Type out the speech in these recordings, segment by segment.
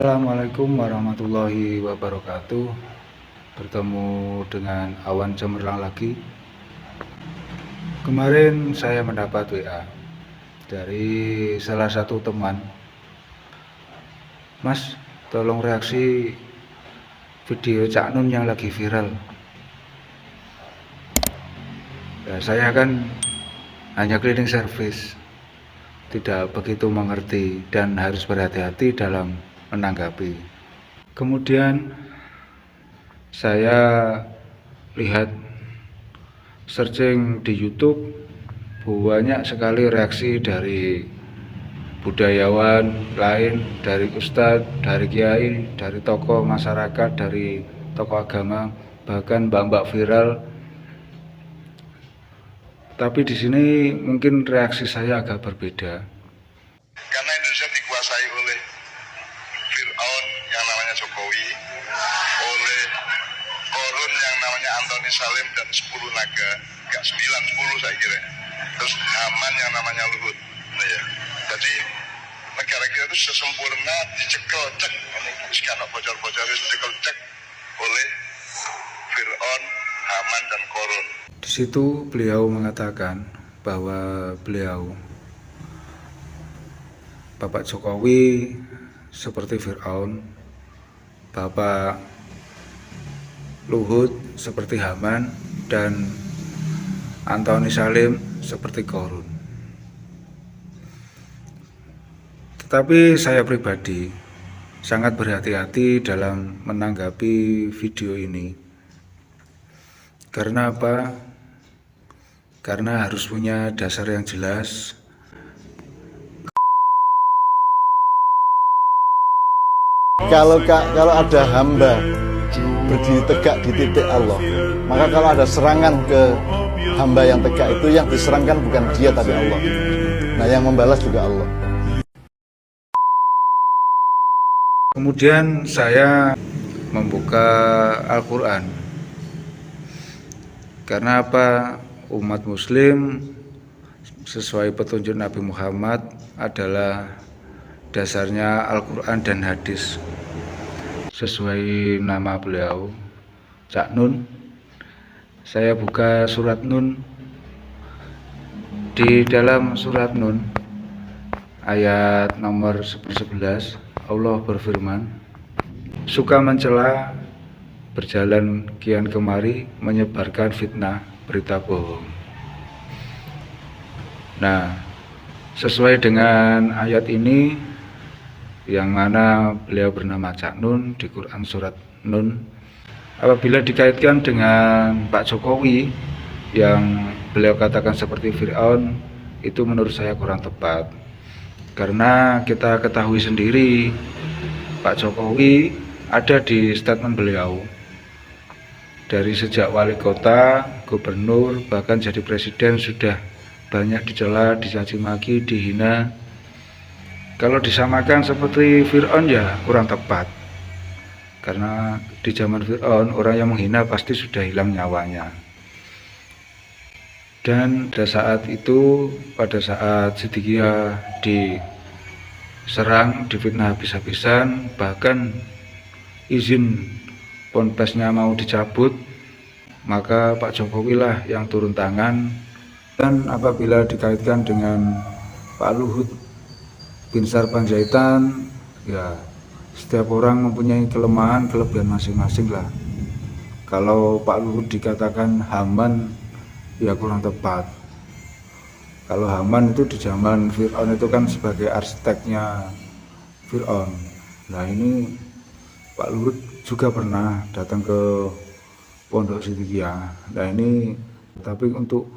Assalamualaikum warahmatullahi wabarakatuh. Bertemu dengan Awan Cemerlang lagi. Kemarin saya mendapat WA dari salah satu teman. Mas, tolong reaksi video Cak Nun yang lagi viral. Ya, saya kan hanya cleaning service, tidak begitu mengerti dan harus berhati-hati dalam menanggapi. Kemudian saya lihat searching di YouTube, banyak sekali reaksi dari budayawan lain, dari ustadz, dari kiai, dari tokoh masyarakat, dari tokoh agama, bahkan mbak-mbak viral. Tapi di sini mungkin reaksi saya agak berbeda. Karena Indonesia dikuasai oleh Fir'aun yang namanya Jokowi, oleh Korun yang namanya Antoni Salim dan 10 naga, enggak 9, 10 saya kira. Terus Haman yang namanya Luhut. Nah ya. Jadi negara kita itu sesempurna dicekel cek, ini sekarang bocor-bocor dicekel cek oleh Fir'aun, Haman dan Korun. Di situ beliau mengatakan bahwa Bapak Jokowi seperti Fir'aun, Bapak Luhut seperti Haman, dan Antoni Salim seperti Korun. Tetapi saya pribadi sangat berhati-hati dalam menanggapi video ini. Karena apa? Karena harus punya dasar yang jelas. Kalau ada hamba berdiri tegak di titik Allah, maka kalau ada serangan ke hamba yang tegak itu, yang diserangkan bukan dia tapi Allah. Nah, yang membalas juga Allah. Kemudian saya membuka Al-Quran. Karena apa? Umat muslim sesuai petunjuk Nabi Muhammad adalah dasarnya Al-Quran dan hadis. Sesuai nama beliau, Cak Nun, saya buka surat Nun. Di dalam surat Nun ayat nomor 11, Allah berfirman, suka mencela, berjalan kian kemari, menyebarkan fitnah, berita bohong. Nah, sesuai dengan ayat ini, yang mana beliau bernama Cak Nun di Quran surat Nun, apabila dikaitkan dengan Pak Jokowi yang beliau katakan seperti Fir'aun, itu menurut saya kurang tepat. Karena kita ketahui sendiri, Pak Jokowi ada di statement beliau, dari sejak wali kota, gubernur, bahkan jadi presiden sudah banyak dicela, dicaci maki, dihina. Kalau disamakan seperti Fir'aun ya kurang tepat. Karena di zaman Fir'aun orang yang menghina pasti sudah hilang nyawanya. Dan pada saat itu, pada saat Sidikiyah diserang, difitnah habis-habisan, bahkan izin ponpesnya mau dicabut, maka Pak Jokowi lah yang turun tangan. Dan apabila dikaitkan dengan Pak Luhut Binsar Panjaitan, ya setiap orang mempunyai kelemahan, kelebihan masing-masing lah. Kalau Pak Luhut dikatakan Haman, ya kurang tepat. Kalau Haman itu di zaman Fir'aun itu kan sebagai arsiteknya Fir'aun. Nah, ini Pak Luhut juga pernah datang ke Pondok Sidikiyah. Nah ini, tapi untuk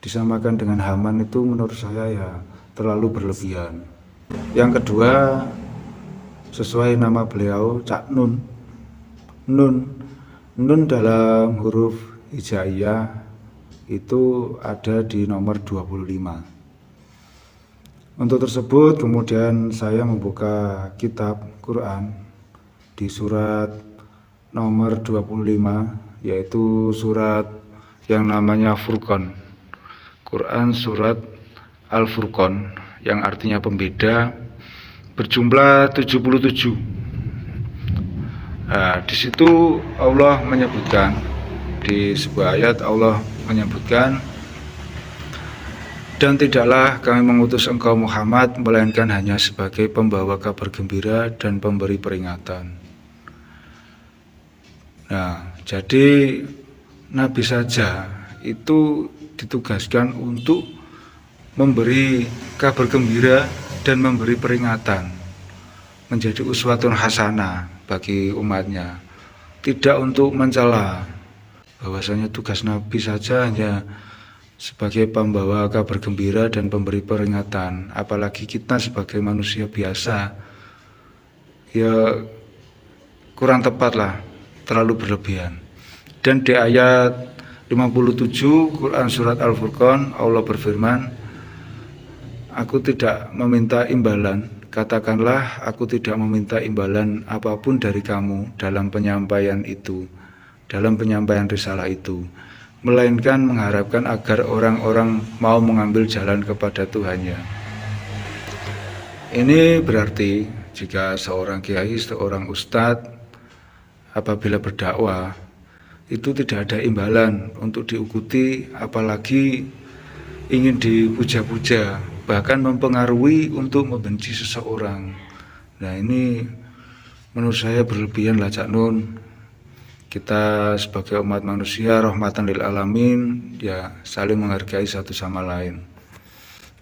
disamakan dengan Haman itu menurut saya ya terlalu berlebihan. Yang kedua, sesuai nama beliau Cak Nun. Nun dalam huruf hijaiyah itu ada di nomor 25. Untuk tersebut kemudian saya membuka kitab Quran di surat nomor 25, yaitu surat yang namanya Furqan. Quran surat Al-Furqan yang artinya pembeda, berjumlah 77. Nah, di situ Allah menyebutkan, di sebuah ayat Allah menyebutkan, dan tidaklah kami mengutus engkau Muhammad melainkan hanya sebagai pembawa kabar gembira dan pemberi peringatan. Nah, jadi Nabi saja itu ditugaskan untuk memberi kabar gembira dan memberi peringatan, menjadi uswatun hasanah bagi umatnya, tidak untuk mencela. Bahwasanya tugas Nabi saja hanya sebagai pembawa kabar gembira dan pemberi peringatan, apalagi kita sebagai manusia biasa, ya kurang tepat lah, terlalu berlebihan. Dan di ayat 57 Quran Surat Al-Furqan, Allah berfirman, aku tidak meminta imbalan. Katakanlah, aku tidak meminta imbalan apapun dari kamu dalam penyampaian itu, dalam penyampaian risalah itu, melainkan mengharapkan agar orang-orang mau mengambil jalan kepada Tuhannya. Ini berarti jika seorang kiai, seorang ustadz apabila berdakwah itu tidak ada imbalan untuk diikuti, apalagi ingin dipuja-puja, bahkan mempengaruhi untuk membenci seseorang. Nah, ini menurut saya berlebihan lah Cak Nun. Kita sebagai umat manusia rahmatan lil alamin, ya saling menghargai satu sama lain.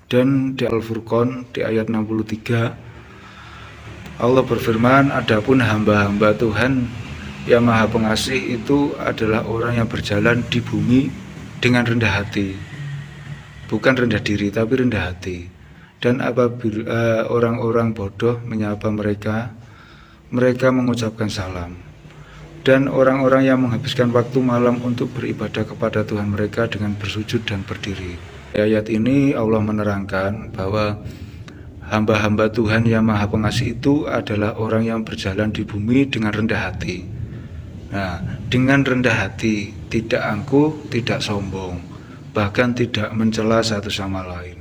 Dan di Al-Furqan di ayat 63 Allah berfirman, adapun hamba-hamba Tuhan yang Maha Pengasih itu adalah orang yang berjalan di bumi dengan rendah hati. Bukan rendah diri, tapi rendah hati. Dan apabila orang-orang bodoh menyapa mereka, mereka mengucapkan salam. Dan orang-orang yang menghabiskan waktu malam untuk beribadah kepada Tuhan mereka dengan bersujud dan berdiri. Di ayat ini Allah menerangkan bahwa hamba-hamba Tuhan yang Maha Pengasih itu adalah orang yang berjalan di bumi dengan rendah hati. Nah, dengan rendah hati, tidak angkuh, tidak sombong, bahkan tidak mencela satu sama lain.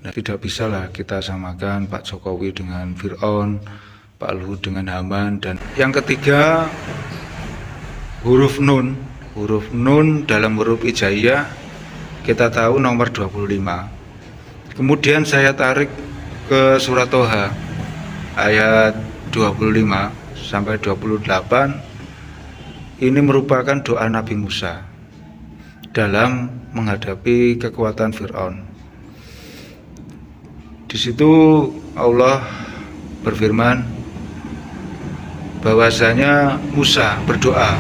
Nah, tidak bisalah kita samakan Pak Jokowi dengan Fir'aun, Pak Luhut dengan Haman. Dan yang ketiga, huruf nun. Huruf nun dalam huruf hijaiyah kita tahu nomor 25. Kemudian saya tarik ke surat Toha ayat 25 sampai 28. Ini merupakan doa Nabi Musa dalam menghadapi kekuatan Fir'aun. Di situ Allah berfirman bahwasanya Musa berdoa,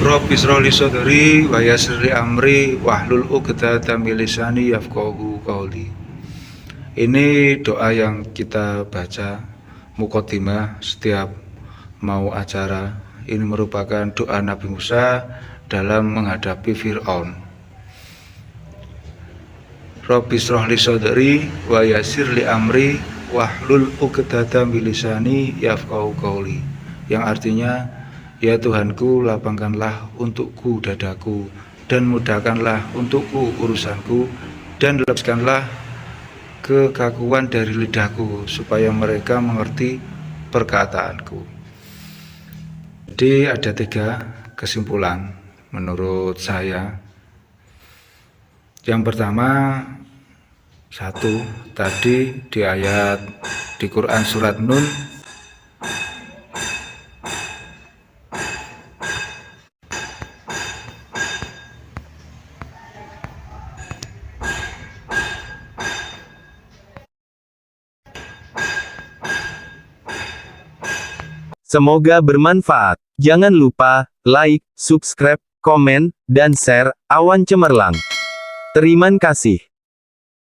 Rabbi shrah li sadri wa yassir li amri wahlul 'uqdatam min lisani yafqahu qawli. Ini doa yang kita baca muqaddimah setiap mau acara. Ini merupakan doa Nabi Musa dalam menghadapi Fir'aun. Rabbi shrah li sadri wa yassir li amri wahlul 'uqdatam min lisani yafqahu qawli, yang artinya, ya Tuhanku, lapangkanlah untukku dadaku dan mudahkanlah untukku urusanku, dan lepaskanlah kekakuan dari lidahku supaya mereka mengerti perkataanku. Jadi ada 3 kesimpulan menurut saya. Yang pertama, 1, tadi di ayat di Quran surat Nun semoga bermanfaat. Jangan lupa like, subscribe, komen, dan share. Awan Cemerlang. Terima kasih.